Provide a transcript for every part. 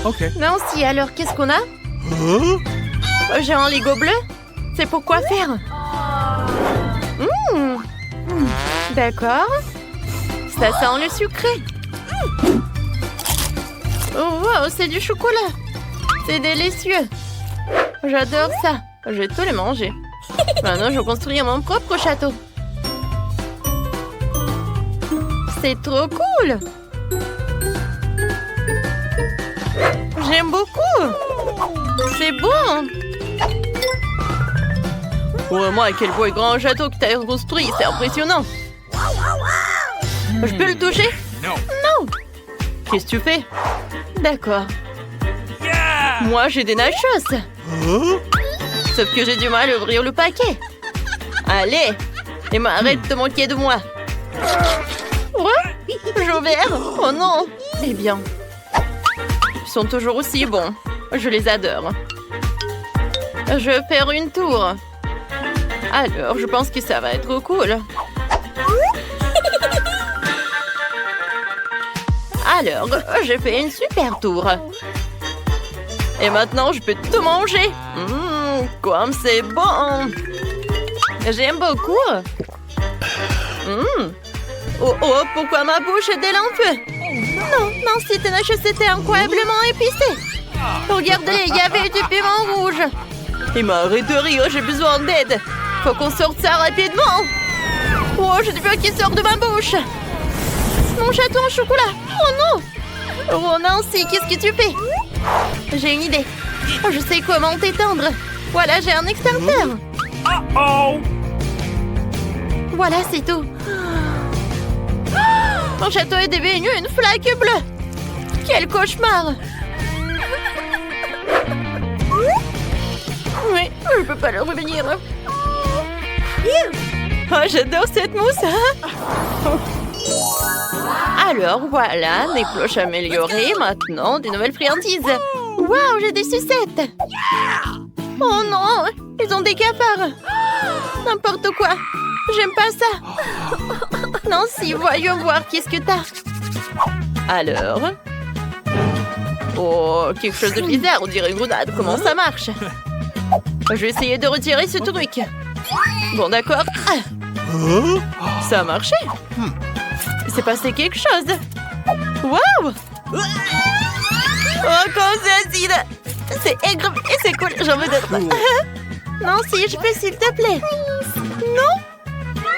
Ok. Nancy, alors qu'est-ce qu'on a? J'ai un Lego bleu. C'est pour quoi faire? D'accord. Ça sent le sucré. Oh, wow, c'est du chocolat. C'est délicieux. J'adore ça. Je vais tout le manger. Maintenant, je vais construire mon propre château. C'est trop cool. J'aime beaucoup. C'est bon. Vraiment, quel beau et grand château que tu as construit. C'est impressionnant. Je peux le toucher? Non. Non. Qu'est-ce que tu fais? D'accord. Moi, j'ai des nachos. Sauf que j'ai du mal à ouvrir le paquet. Allez. Emma, arrête de moquer de moi. Ouais, j'ai ouvert. Oh non. Eh bien. Ils sont toujours aussi bons. Je les adore. Je vais faire une tour. Alors, je pense que ça va être cool. Alors, j'ai fait une super tour. Et maintenant, je peux tout manger. Comme c'est bon. J'aime beaucoup. Oh, oh, pourquoi ma bouche est délampée? Non, non, c'était une chose, c'était incroyablement épicé. Regardez, il y avait du piment rouge. Il m'a arrêté de rire, j'ai besoin d'aide. Faut qu'on sorte ça rapidement. Oh, j'ai du feu qui sort de ma bouche. Mon château en chocolat. Oh non. Oh Nancy, qu'est-ce que tu fais? J'ai une idée. Oh, je sais comment t'étendre. Voilà, j'ai un extincteur. Voilà, c'est tout. Mon château est devenu une flaque bleue. Quel cauchemar. Oui, je peux pas le revenir. Oh, j'adore cette mousse. Alors, voilà, les cloches améliorées. Maintenant, des nouvelles friandises. Waouh, j'ai des sucettes. Oh non, ils ont des cafards. N'importe quoi. J'aime pas ça. Nancy, voyons voir qu'est-ce que t'as. Alors? Oh, quelque chose de bizarre, on dirait une grenade. Comment ça marche? Je vais essayer de retirer ce truc. Bon, d'accord. Ça a marché. Il s'est passé quelque chose. Waouh! Oh, comme c'est acide. C'est aigre et c'est cool. J'en veux d'autres. Nancy, je peux s'il te plaît? Non?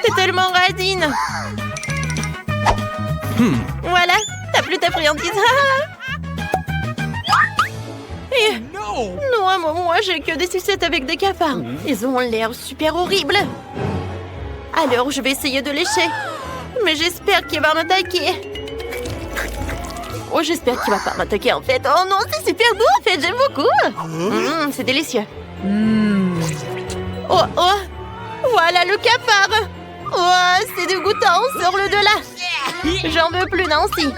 T'es tellement radine. Voilà, t'as plus ta friandise. Non, moi j'ai que des sucettes avec des cafards. Ils ont l'air super horribles. Alors je vais essayer de lécher. Mais j'espère qu'il va m'attaquer. Oh, j'espère qu'il va pas m'attaquer en fait. Oh non, c'est super doux en fait, j'aime beaucoup. C'est délicieux. Oh, oh, voilà le cafard. Oh, c'est dégoûtant, sors-le de là. J'en veux plus, Nancy.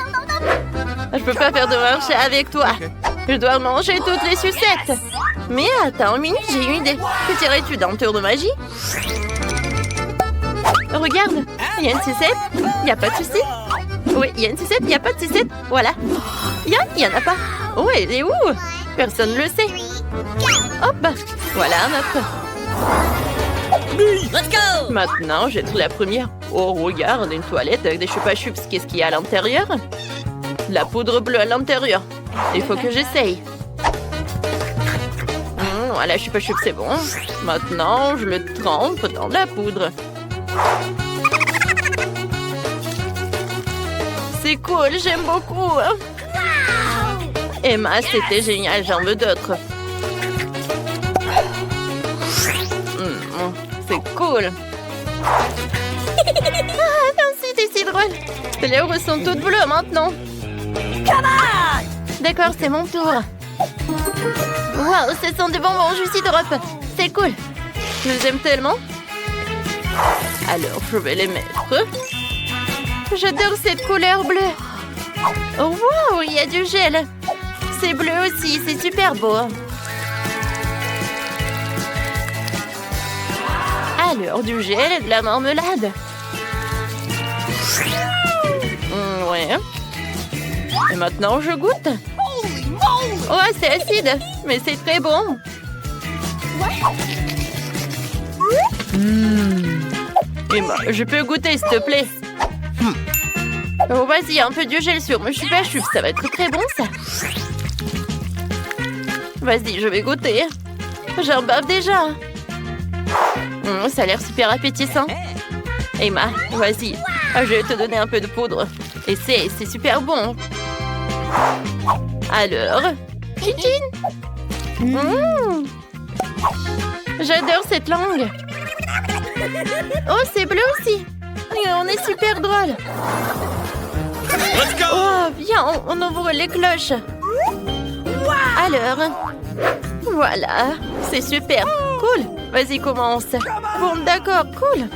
Je peux pas faire de marché avec toi. Je dois manger toutes les sucettes. Mais attends une minute, j'ai une idée. Que dirais-tu d'un tour de magie? Regarde, il y a une sucette, il n'y a pas de sucette. Oui, il y a une sucette, il n'y a pas de sucette. Voilà. Il y en a pas. Oh, elle est où? Personne ne le sait. Hop, voilà un autre. Let's go! Maintenant, j'ai trouvé la première. Oh, regarde, une toilette avec des chupa-chups. Qu'est-ce qu'il y a à l'intérieur? La poudre bleue à l'intérieur. Il faut que j'essaye. Voilà, chupa-chups, c'est bon. Maintenant, je le trempe dans la poudre. C'est cool, j'aime beaucoup. Emma, c'était génial, j'en veux d'autres. C'est cool. Ah, Nancy, t'es si drôle. Tes lèvres sont toutes bleues maintenant. D'accord, c'est mon tour. Waouh, ce sont de bonbons Juicy Drop. C'est cool. Je les aime tellement. Alors, je vais les mettre. J'adore cette couleur bleue. Oh, wow, il y a du gel. C'est bleu aussi, c'est super beau. Alors, du gel et de la marmelade. Ouais. Et maintenant, je goûte. Oh, c'est acide, mais c'est très bon. Emma, je peux goûter, s'il te plaît. Oh, vas-y, un peu de gel sur mes chupes. Ça va être très bon, ça. Vas-y, je vais goûter. J'en bave déjà. Ça a l'air super appétissant. Emma, vas-y. Je vais te donner un peu de poudre. Et c'est super bon. Alors, Chichine. J'adore cette langue. Oh, c'est bleu aussi. On est super drôle. Oh, viens, on ouvre les cloches. Alors, voilà. C'est super. Cool. Vas-y, commence. Bon, d'accord, cool.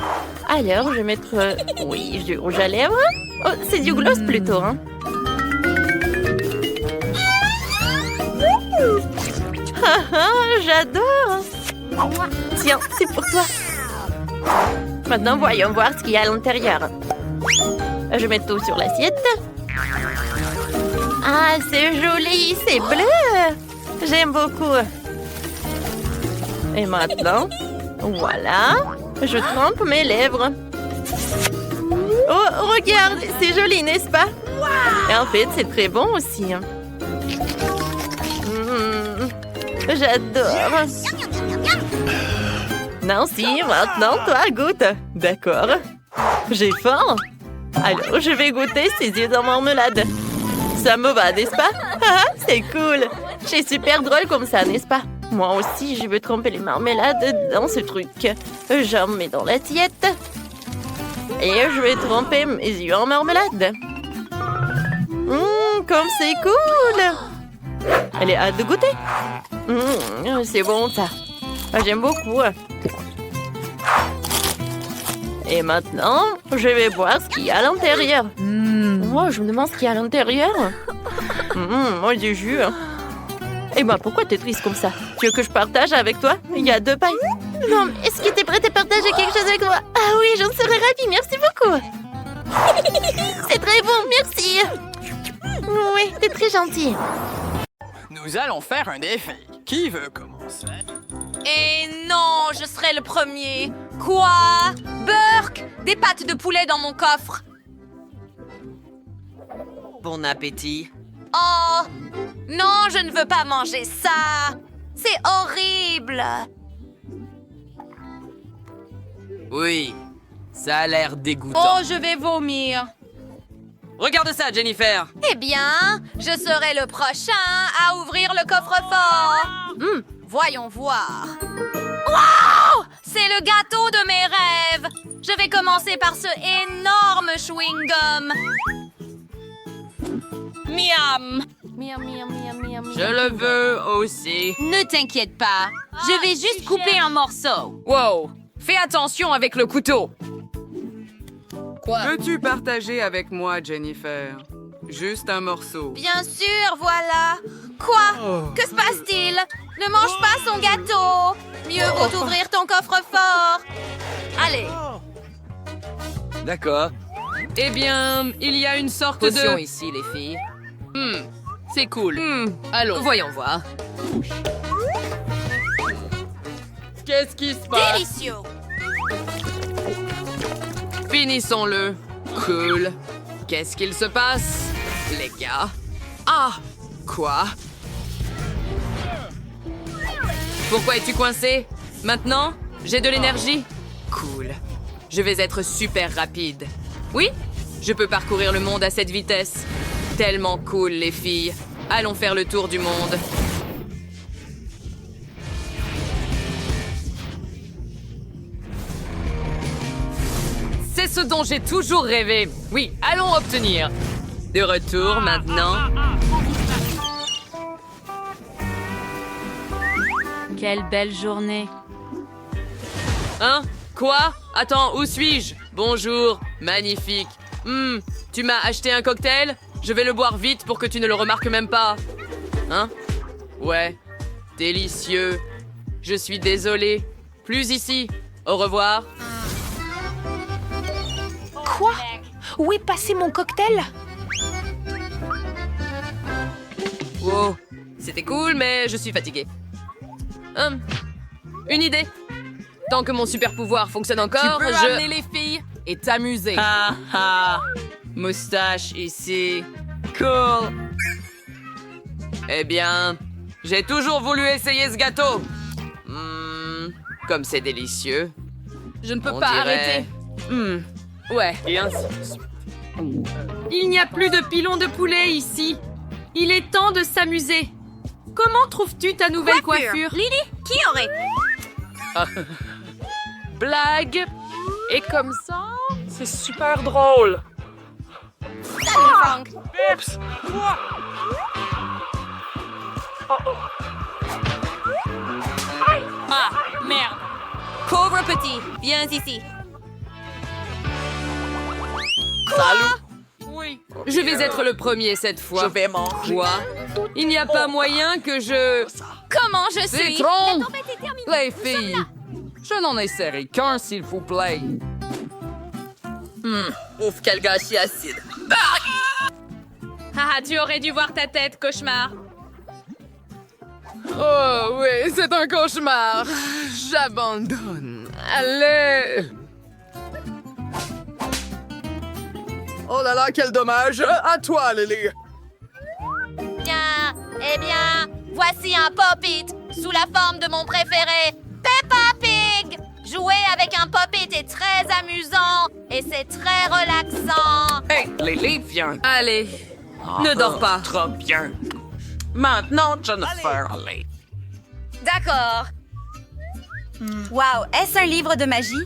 Alors, je vais mettre... oui, du rouge à lèvres. Oh, c'est du gloss plutôt, hein. J'adore. Tiens, c'est pour toi. Maintenant, voyons voir ce qu'il y a à l'intérieur. Je mets tout sur l'assiette. Ah, c'est joli, c'est bleu. J'aime beaucoup. Et maintenant, voilà, je trempe mes lèvres. Oh, regarde, c'est joli, n'est-ce pas? Et en fait, c'est très bon aussi. J'adore. Nancy, maintenant, toi, goûte. D'accord. J'ai faim. Alors, je vais goûter ces yeux en marmelade. Ça me va, n'est-ce pas? C'est cool. C'est super drôle comme ça, n'est-ce pas? Moi aussi, je veux tremper les marmelades dans ce truc. J'en mets dans l'assiette. Et je vais tremper mes yeux en marmelade. Comme c'est cool! Elle est hâte de goûter. C'est bon, ça. J'aime beaucoup. Et maintenant, je vais voir ce qu'il y a à l'intérieur. Oh, je me demande ce qu'il y a à l'intérieur. Moi, du jus. Eh ben, pourquoi t'es triste comme ça? Tu veux que je partage avec toi? Il y a 2 pailles. Non, mais est-ce que t'es prête à partager quelque chose avec moi? Ah oui, j'en serais ravie, merci beaucoup. C'est très bon, merci. Oui, t'es très gentil. Nous allons faire un défi. Qui veut commencer? Et non, je serai le premier. Quoi? Burk, des pâtes de poulet dans mon coffre. Bon appétit. Oh, non, je ne veux pas manger ça. C'est horrible. Oui, ça a l'air dégoûtant. Oh, je vais vomir. Regarde ça, Jennifer. Eh bien, je serai le prochain à ouvrir le coffre-fort. Voyons voir. Wow! C'est le gâteau de mes rêves. Je vais commencer par ce énorme chewing-gum. Miam! Miam, miam, miam, miam. Je le veux aussi. Ne t'inquiète pas. Je vais juste couper un morceau. Wow! Fais attention avec le couteau. Quoi? Peux-tu partager avec moi, Jennifer? Juste un morceau. Bien sûr, voilà. Quoi? Que se passe-t-il? Ne mange pas son gâteau. Mieux vaut ouvrir ton coffre-fort. Allez. D'accord. Eh bien, il y a une sorte Potion de... ici, les filles. C'est cool. Allons. Voyons voir. Qu'est-ce qui se passe? Délicieux. Finissons-le. Cool. Qu'est-ce qu'il se passe, les gars? Ah! Quoi? Pourquoi es-tu coincé? Maintenant, j'ai de l'énergie. Cool. Je vais être super rapide. Oui, je peux parcourir le monde à cette vitesse. Tellement cool, les filles. Allons faire le tour du monde. C'est ce dont j'ai toujours rêvé. Oui, allons obtenir. De retour maintenant. Quelle belle journée. Hein? Quoi? Attends, où suis-je? Bonjour, magnifique. Tu m'as acheté un cocktail? Je vais le boire vite pour que tu ne le remarques même pas. Hein? Ouais, délicieux. Je suis désolée. Plus ici. Au revoir. Quoi? Où est passé mon cocktail? Wow, C'était cool, mais je suis fatiguée. Une idée. Tant que mon super pouvoir fonctionne encore, Tu peux amener les filles et t'amuser. Ah ah! Moustache ici. Cool! Eh bien, j'ai toujours voulu essayer ce gâteau. Comme c'est délicieux. Je ne peux On pas dirait- arrêter. Ouais. Et ainsi de suite. Il n'y a plus de pilon de poulet ici. Il est temps de s'amuser. Comment trouves-tu ta nouvelle coiffure? Lily, qui aurait? Blague. Et comme ça, c'est super drôle. Salut, Frank. Ah, merde. Pauvre petit, viens ici. Oui. Je vais être le premier cette fois. Je vais manger. Quoi? Il n'y a pas moyen que je... Comment je suis? Citron! La tempête est terminée. Les filles, je n'en essaierai qu'un, s'il vous plaît. Ouf, quel gâchis acide. Ah, tu aurais dû voir ta tête, cauchemar. Oh oui, c'est un cauchemar. J'abandonne. Allez. Oh là là, quel dommage! À toi, Lily! Bien, eh bien, voici un pop-it sous la forme de mon préféré, Peppa Pig. Jouer avec un pop-it est très amusant et c'est très relaxant. Hey, Lily, viens. Allez, ne dors pas. Trop bien. Maintenant, Jennifer, allez. D'accord. Wow, est-ce un livre de magie?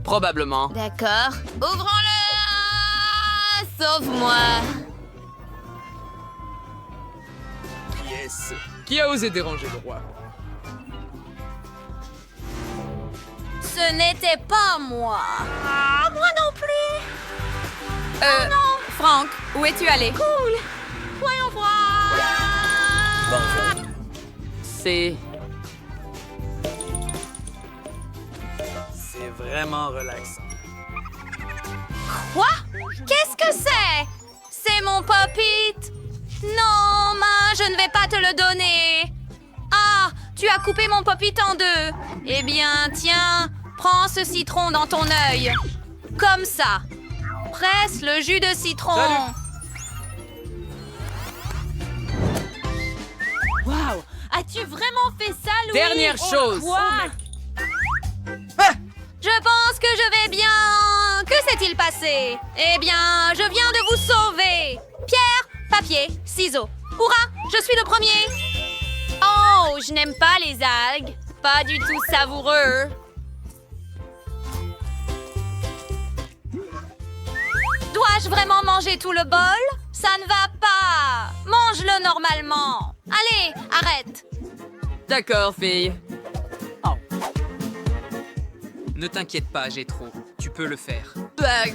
Probablement. D'accord. Ouvrons-le. Sauve-moi. Yes! Qui a osé déranger le roi? Ce n'était pas moi. Ah, moi non plus. non. Franck, où es-tu allé? Cool. Voyons voir. C'est... C'est vraiment relaxant. Quoi? Qu'est-ce que c'est? C'est mon pop-it. Non, je ne vais pas te le donner. Ah, tu as coupé mon pop-it en deux. Eh bien, tiens, prends ce citron dans ton œil. Comme ça. Presse le jus de citron. Wow! As-tu vraiment fait ça, Louis? Dernière chose. Quoi? Je pense que je vais bien. Que s'est-il passé? Eh bien, je viens de vous sauver. Pierre, papier, ciseaux. Hurrah, je suis le premier. Oh, je n'aime pas les algues. Pas du tout savoureux. Dois-je vraiment manger tout le bol? Ça ne va pas. Mange-le normalement. Allez, arrête. D'accord, fille. Ne t'inquiète pas, j'ai trop. Tu peux le faire.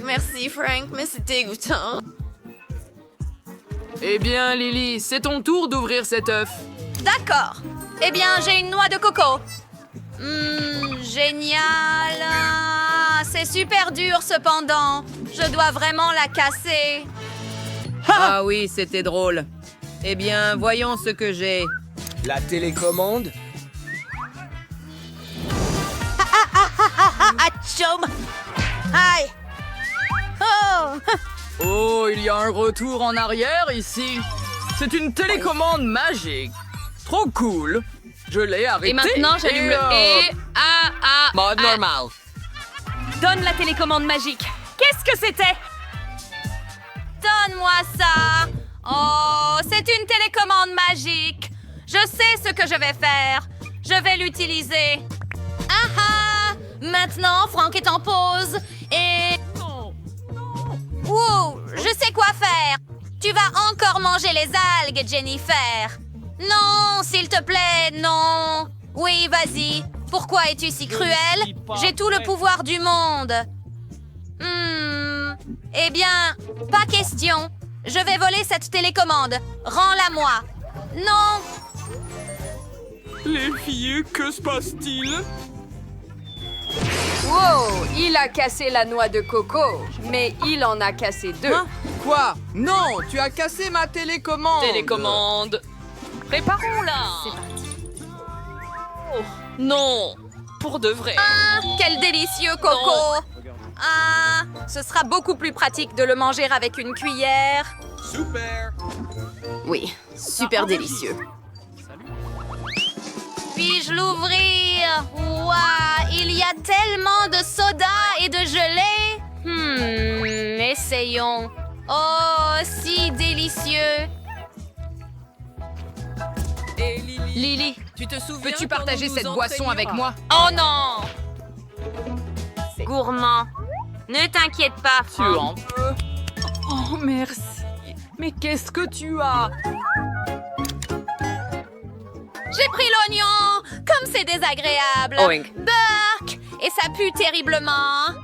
Merci, Frank, mais c'est dégoûtant. Eh bien, Lily, c'est ton tour d'ouvrir cet œuf. D'accord. Eh bien, j'ai une noix de coco. Génial. Ah, c'est super dur cependant. Je dois vraiment la casser. Ah oui, c'était drôle. Eh bien, voyons ce que j'ai. La télécommande? Chum! Aïe! Oh! Oh, il y a un retour en arrière ici. C'est une télécommande magique. Trop cool. Je l'ai arrêté. Et maintenant, j'allume le et... Mode normal. Donne la télécommande magique. Qu'est-ce que c'était? Donne-moi ça. Oh, c'est une télécommande magique. Je sais ce que je vais faire. Je vais l'utiliser. Ah ah! Maintenant, Frank est en pause et... Ouh, je sais quoi faire. Tu vas encore manger les algues, Jennifer. Non, s'il te plaît, non. Oui, vas-y. Pourquoi es-tu si cruel? J'ai tout le pouvoir du monde. Eh bien, pas question. Je vais voler cette télécommande. Rends-la moi. Non. Les filles, que se passe-t-il? Wow, il a cassé la noix de coco, mais il en a cassé 2. Hein? Quoi? Non, tu as cassé ma télécommande. Télécommande. Préparons-la. Oh, non, pour de vrai. Quel délicieux coco! Ah, ce sera beaucoup plus pratique de le manger avec une cuillère. Super. Oui, super délicieux. Puis-je l'ouvrir? Ouah, il y a tellement de soda et de gelée. Essayons. Oh, si délicieux. Et Lily, tu te souviens peux-tu quand partager nous cette nous boisson avec moi? Oh non! Gourmand. Ne t'inquiète pas, Tu Franck. en veux? Oh, merci. Mais qu'est-ce que tu as? J'ai pris l'oignon! Comme c'est désagréable! Oink. Burk! Et ça pue terriblement!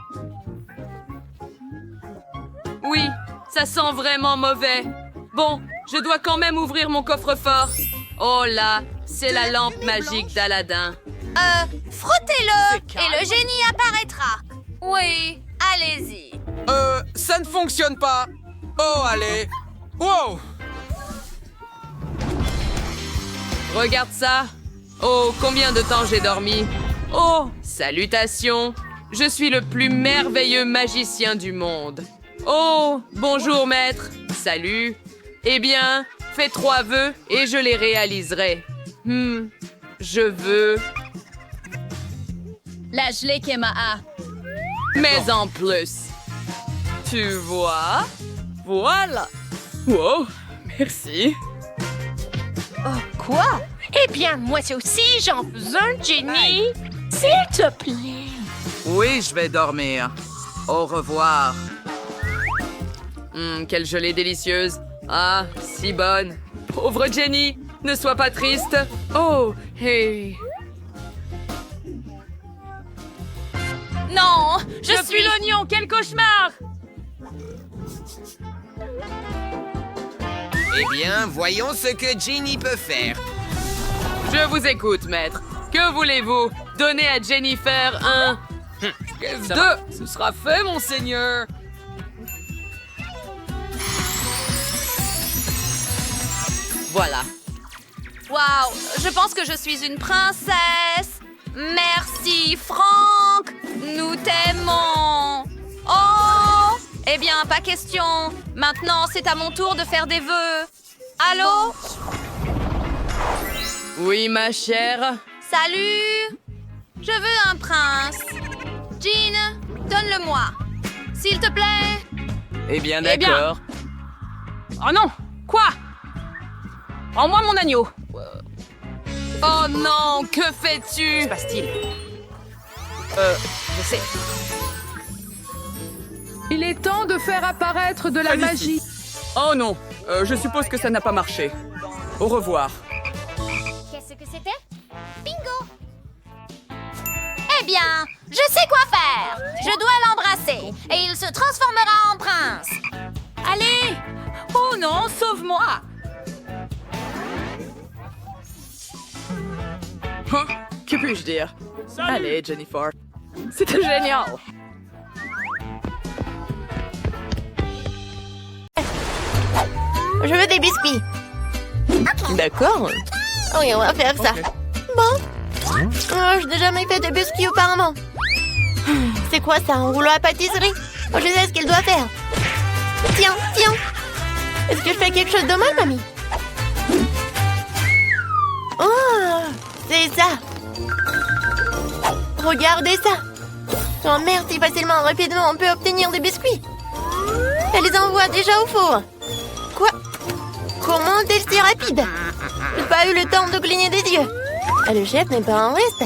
Oui, ça sent vraiment mauvais. Bon, je dois quand même ouvrir mon coffre-fort. Oh là, c'est la lampe magique d'Aladin. Frottez-le et le génie apparaîtra. Oui, allez-y. Ça ne fonctionne pas. Oh, allez. Wow. Regarde ça. Oh, combien de temps j'ai dormi. Oh, salutations. Je suis le plus merveilleux magicien du monde. Oh, bonjour maître. Salut. Eh bien, fais 3 vœux et je les réaliserai. Je veux... La gelée Kemaa. Mais en plus. Tu vois? Voilà. Wow, merci. Quoi? Eh bien, moi aussi, j'en veux un, Jenny. S'il te plaît. Oui, je vais dormir. Au revoir. Quelle gelée délicieuse. Ah, si bonne. Pauvre Jenny, ne sois pas triste. Oh, hey. Non, je suis l'oignon, quel cauchemar. Eh bien, voyons ce que Ginny peut faire. Je vous écoute, maître. Que voulez-vous? Donner à Jennifer un... Ce sera fait, monseigneur. Voilà. Waouh, je pense que je suis une princesse. Merci, Franck. Nous t'aimons. Oh, eh bien, pas question. Maintenant, c'est à mon tour de faire des vœux. Allô? Oui, ma chère. Salut. Je veux un prince. Jean, donne-le-moi. S'il te plaît. Eh bien, Eh bien. d'accord. Oh non! Quoi? Rends-moi mon agneau! Oh non, que fais-tu? Passe-t-il? Je sais. Il est temps de faire apparaître de la magie. Oh non, je suppose que ça n'a pas marché. Au revoir. Qu'est-ce que c'était? Bingo! Eh bien, je sais quoi faire. Je dois l'embrasser et il se transformera en prince. Allez! Oh non, sauve-moi! Que puis-je dire? Allez, Jennifer. C'était génial. Je veux des biscuits. D'accord. Oui, on va faire ça. Bon. Oh, je n'ai jamais fait de biscuits auparavant. C'est quoi ça, un rouleau à pâtisserie? Oh, je sais ce qu'il doit faire. Tiens, tiens. Est-ce que je fais quelque chose de mal, mamie? Oh, c'est ça. Regardez ça. Oh, merci, facilement, rapidement, on peut obtenir des biscuits. Elle les envoie déjà au four. Quoi? Comment est-elle si rapide? Je n'ai pas eu le temps de cligner des yeux. Ah, le chef n'est pas en reste.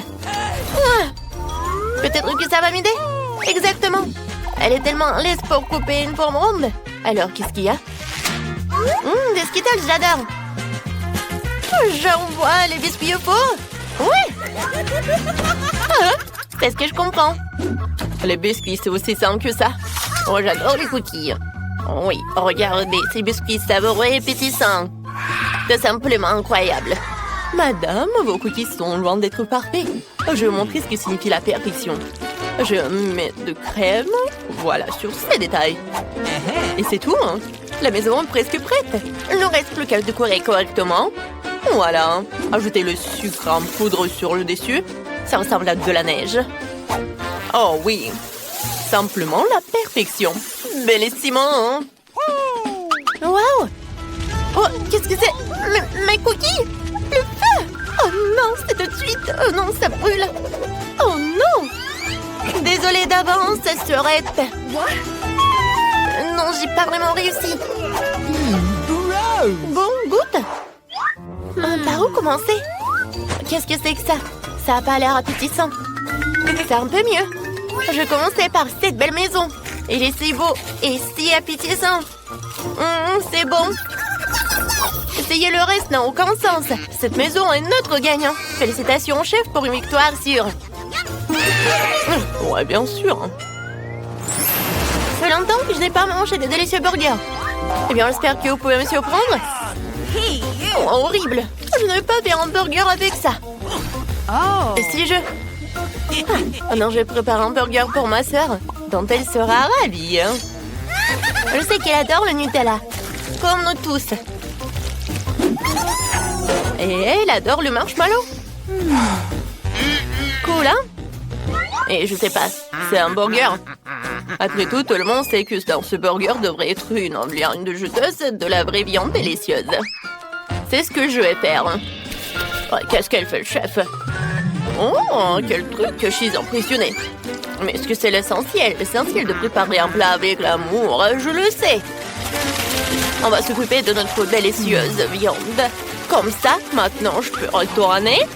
Peut-être que ça va m'aider. Exactement. Elle est tellement lisse pour couper une forme ronde. Alors, qu'est-ce qu'il y a? Des Skittles, j'adore. J'envoie les biscuits au four. Oui. C'est ce que je comprends. Les biscuits, c'est aussi simple que ça. Oh, j'adore les cookies. Oui, regardez, ces biscuits savoureux et pétissants. C'est simplement incroyable. Madame, vos cookies sont loin d'être parfaits. Je vais vous montrer ce que signifie la perfection. Je mets de crème. Voilà, sur ces détails. Et c'est tout, hein. La maison est presque prête. Il ne reste plus qu'à décorer correctement. Voilà. Ajoutez le sucre en poudre sur le dessus. Ça ressemble à de la neige. Oh oui. Simplement la perfection. Bellissimo, hein. Wow. Oh, qu'est-ce que c'est? Mes cookies? Le feu! Oh non, c'est tout de suite. Oh non, ça brûle. Oh non! Désolée d'avance, Surette. Non, j'ai pas vraiment réussi. Bon, goûte. Par où commencer? Qu'est-ce que c'est que ça? Ça a pas l'air appétissant. C'est un peu mieux. Je commençais par cette belle maison. Il est si beau et si appétissant. C'est bon. Essayer le reste n'a aucun sens. Cette maison est notre gagnant. Félicitations, chef, pour une victoire sûre. Ouais, bien sûr. Ça fait longtemps que je n'ai pas mangé de délicieux burgers. Eh bien, j'espère que vous pouvez me surprendre. Oh, horrible. Je ne vais pas faire un burger avec ça. Et si je... Oh non, je vais préparer un burger pour ma sœur, dont elle sera ravie. Je sais qu'elle adore le Nutella, comme nous tous. Et elle adore le marshmallow. Cool, hein? Et je sais pas, c'est un burger. Après tout le monde sait que dans ce burger devrait être une viande juteuse de la vraie viande délicieuse. C'est ce que je vais faire. Oh, qu'est-ce qu'elle fait, le chef? Oh, quel truc, je suis impressionnée. Mais est-ce que c'est l'essentiel? L'essentiel de préparer un plat avec l'amour, je le sais. On va s'occuper de notre délicieuse viande. Comme ça, maintenant, je peux retourner.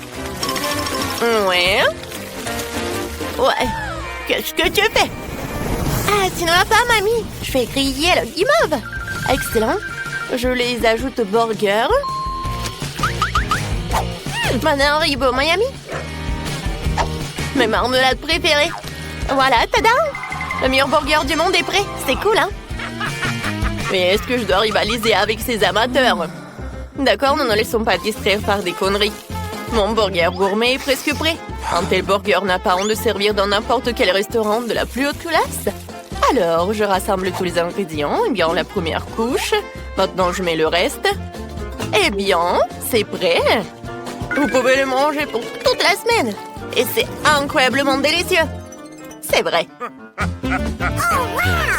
Ouais. Ouais. Qu'est-ce que tu fais? Ah, tu ne vas pas, mamie. Je fais griller le guimauve. Excellent. Je les ajoute au burger. Maintenant, Haribo Miami. Mes marmelades préférées. Voilà, tada! Le meilleur burger du monde est prêt. C'est cool, hein? Mais est-ce que je dois rivaliser avec ces amateurs? D'accord, ne nous laissons pas distraire par des conneries. Mon burger gourmet est presque prêt. Un tel burger n'a pas honte de servir dans n'importe quel restaurant de la plus haute classe. Alors, je rassemble tous les ingrédients. Eh bien, la première couche. Maintenant, je mets le reste. Eh bien, c'est prêt. Vous pouvez le manger pour toute la semaine. Et c'est incroyablement délicieux. C'est vrai.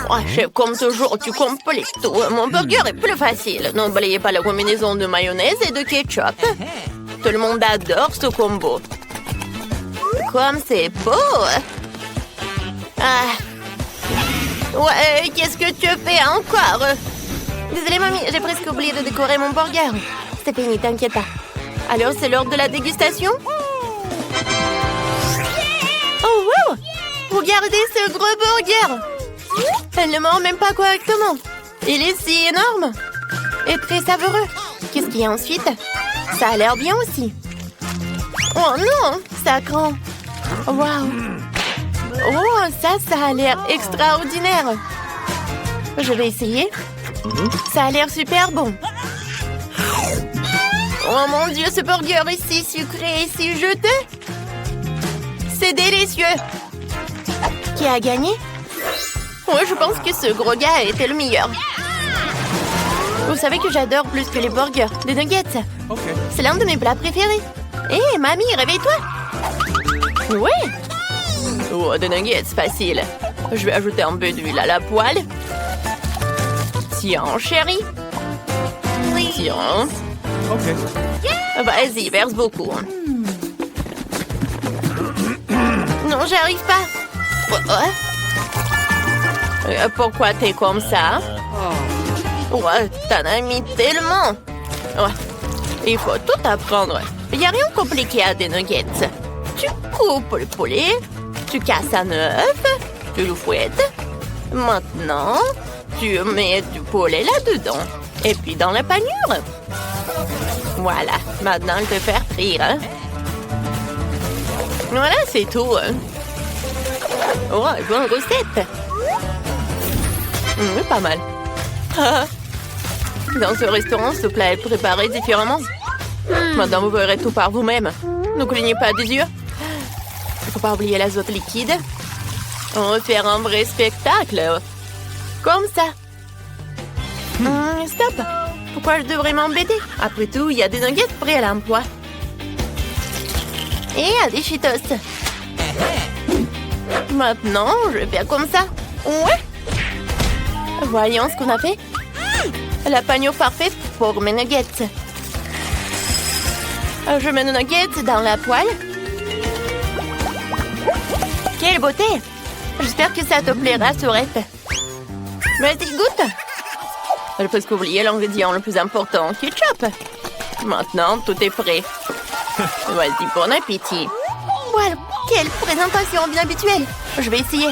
Oh, chef, comme toujours, tu complètes tout. Mon burger est plus facile. N'oubliez pas la combinaison de mayonnaise et de ketchup. Tout le monde adore ce combo. Comme c'est beau. Ah. Ouais, qu'est-ce que tu fais encore? Désolée, mamie, j'ai presque oublié de décorer mon burger. C'est fini, t'inquiète pas. Alors, c'est l'heure de la dégustation? Oh, wow! Regardez ce gros burger! Elle ne mord même pas correctement. Il est si énorme et très savoureux. Qu'est-ce qu'il y a ensuite? Ça a l'air bien aussi. Oh non, ça craint. Waouh. Oh, ça a l'air extraordinaire. Je vais essayer. Ça a l'air super bon. Oh mon Dieu, ce burger est si sucré et si juteux. C'est délicieux. Qui a gagné? Oui, je pense que ce gros gars a été le meilleur. Vous savez que j'adore plus que les burgers, des nuggets. C'est l'un de mes plats préférés. Hé, mamie, réveille-toi. Oui. Oh, des nuggets, facile. Je vais ajouter un peu d'huile à la poêle. Tiens, chérie. Tiens. Vas-y, verse beaucoup. Non, j'arrive pas. Pourquoi t'es comme ça? Ouais, t'en as mis tellement. Ouais, il faut tout apprendre. Il n'y a rien de compliqué à des nuggets. Tu coupes le poulet, tu casses un œuf, tu le fouettes. Maintenant, tu mets du poulet là-dedans. Et puis dans la panure. Voilà, maintenant il peut faire frire. Hein? Voilà, c'est tout. Oh, bonne recette. Pas mal. Dans ce restaurant, ce plat est préparé différemment. Maintenant, vous verrez tout par vous-même. Ne clignez pas des yeux. Il ne faut pas oublier l'azote liquide. On va faire un vrai spectacle. Comme ça. Stop. Pourquoi je devrais m'embêter? Après tout, il y a des nuggets prêts à l'emploi. Et il y a des Cheetos. Maintenant, je vais faire comme ça. Ouais. Voyons ce qu'on a fait. La panure parfaite pour mes nuggets. Je mets nos nuggets dans la poêle. Quelle beauté! J'espère que ça te plaira, Sourette. Vas-y, goûte. Je peux oublier l'ingrédient le plus important, ketchup. Maintenant, tout est prêt. Vas-y, bon appétit. Voilà, quelle présentation bien habituelle. Je vais essayer.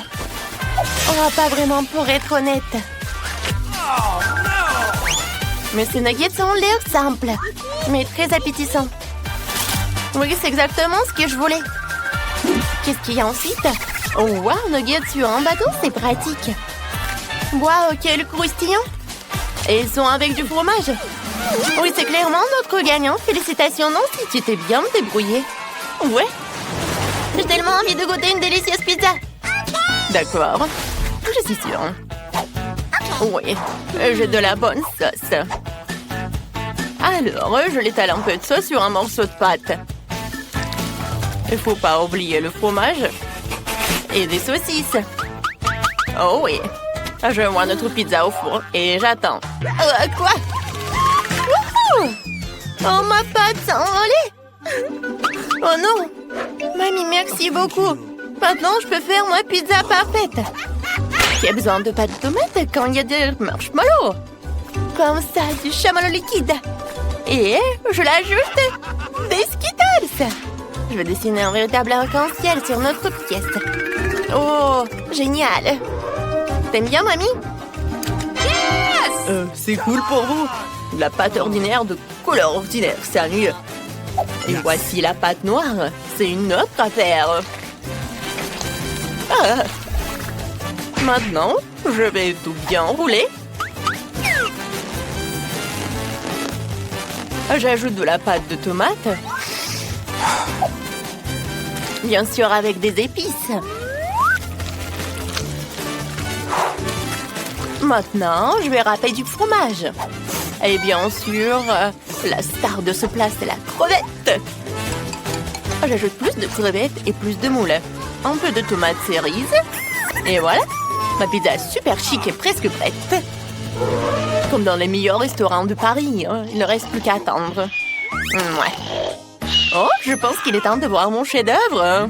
Oh, pas vraiment pour être honnête. Mais ces nuggets ont l'air simples, mais très appétissants. Oui, c'est exactement ce que je voulais. Qu'est-ce qu'il y a ensuite? Oh, wow, nuggets sur un bateau, c'est pratique. Wow, quel croustillant. Et ils sont avec du fromage. Oui, c'est clairement notre gagnant. Félicitations, Nancy, tu t'es bien débrouillée. Ouais. J'ai tellement envie de goûter une délicieuse pizza. D'accord, je suis sûre. Oui, j'ai de la bonne sauce. Alors, je l'étale un peu de sauce sur un morceau de pâte. Il faut pas oublier le fromage et des saucisses. Oh oui, je vois notre pizza au four et j'attends. Quoi? Wouhou! Oh, ma pâte s'est envolée! Oh non! Mamie, merci beaucoup. Maintenant, je peux faire ma pizza parfaite. Qui a besoin de pâte de tomate quand il y a des marshmallows? Comme ça, du chamallow liquide. Et je l'ajoute des Skittles. Je vais dessiner un véritable arc-en-ciel sur notre pièce. Oh, génial. T'aimes bien, mamie? Yes! C'est cool pour vous. De la pâte ordinaire de couleur ordinaire, sérieux. Et voici la pâte noire. C'est une autre affaire. Ah. Maintenant, je vais tout bien rouler. J'ajoute de la pâte de tomate. Bien sûr, avec des épices. Maintenant, je vais râper du fromage. Et bien sûr, la star de ce plat, c'est la crevette. J'ajoute plus de crevettes et plus de moules. Un peu de tomates cerises. Et voilà, ma pizza est super chic et presque prête. Comme dans les meilleurs restaurants de Paris. Il ne reste plus qu'à attendre. Ouais. Oh, je pense qu'il est temps de voir mon chef-d'œuvre.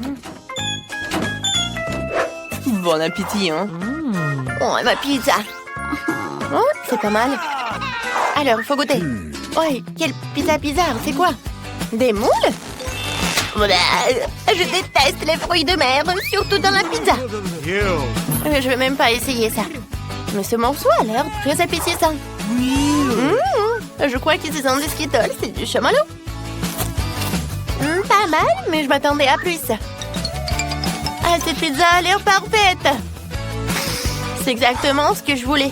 Bon appétit, hein. Oh, ma pizza. Oh, c'est pas mal. Alors, il faut goûter. Ouais, quelle pizza bizarre, c'est quoi? Des moules? Je déteste les fruits de mer, surtout dans la pizza. Je vais même pas essayer ça. Mais ce morceau a l'air très appétissant. Je crois que ce sont des Skittles, c'est du chamallow. Pas mal, mais je m'attendais à plus. Ah, cette pizza a l'air parfaite. C'est exactement ce que je voulais.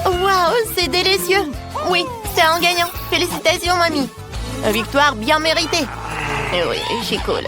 Waouh, c'est délicieux. Oui, c'est un gagnant. Félicitations, mamie. Une victoire bien méritée. Et oui, je suis cool.